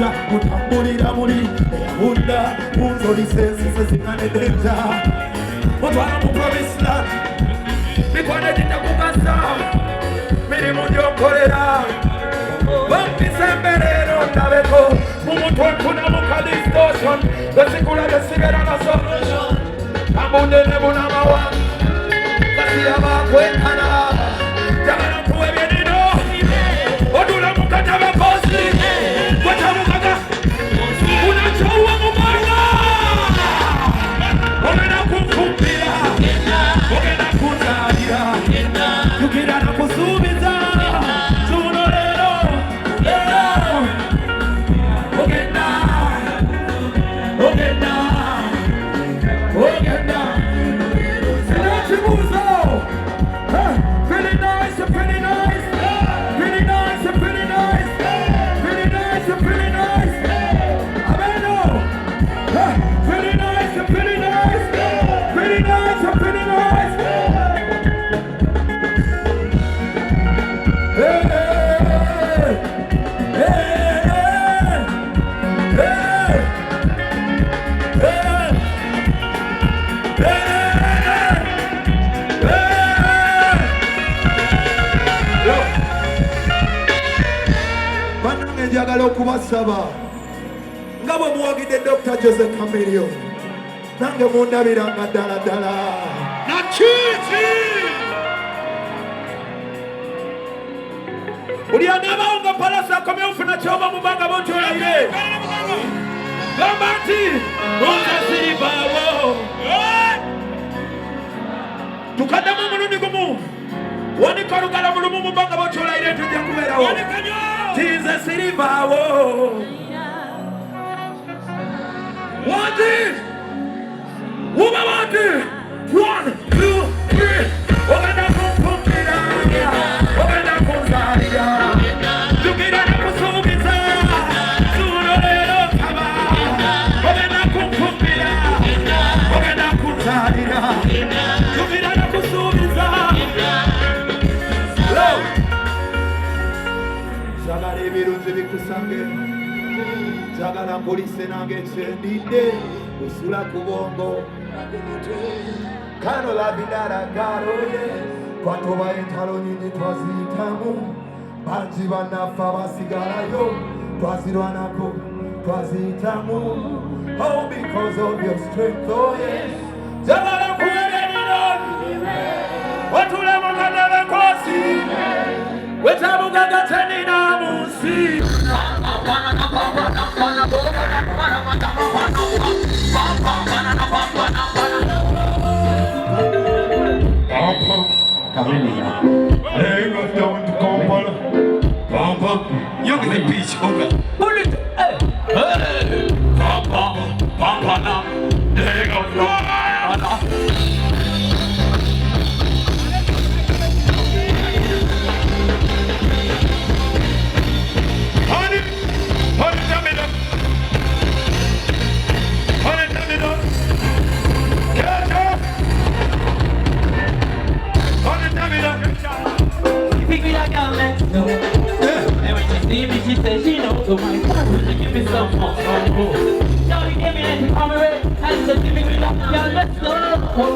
Muja, Mutambulira Muri, Hunda, Munzori says, Sinaneja, Mutwana Muprovisla, Mikwana Ditakumasa, Mirimudio Corera, Bambi Semberero, Tabeco, Mumuton Punamuka distortion, the Sikula de Sigarana solution, Amunde Nebunamawa, Kasiaba Quetana, Jagana Puebino, Odula Mukataba Kosi, Watamuka, Unachowa Mumana, Ogena Kumpira, Ogena Kutaria, Tukirana Kusubiza, Tunorero, Ogena, Ogena, Ogena, Sinachibuzo, pretty nice, pretty nice, pretty nice, pretty nice, pretty nice, pretty nice, Ameno, pretty nice, pretty nice, pretty nice, pretty nice, hey, hey, Banange njagala okubasaba nga bwe muwagidde Dr. Jose Camilio nange mundabiranga ddala ddala nakiki buli anaabawo nga palasi akomye ofuna kyoba mubanga bokyolaire gamba nti ontasiribaawo tukaddamu omulundi gumu wanika olugala mulumu mubanga bokyolaire tujja kubeerawo tize siribaawo wati wuba wati 1, 2, 3 ogenda kumpumpira ogenda kunzaalira tugira nakusuubiza zuuno leero kaba ogenda kumpumpira ogenda kunzaalira tugira nakusuubiza njagala ebirungi bikusange njagala mpulise nange kyendidde osula ku bwongo kano labidalagaroye twatoba entalo nyingi twaziyitamu bangi bannaffe abasigalayo twazirwanako twaziyitamu oh because of your strength oh yes njagala kubeererino watulemu kadalekosi wetabugaga tenina munsi Young the beach, okay. Pull it, hey, papa, papa, now, there you go. She said she knows the right time to give me some more. Y'all give me that camera and said give me that. Y'all let's go.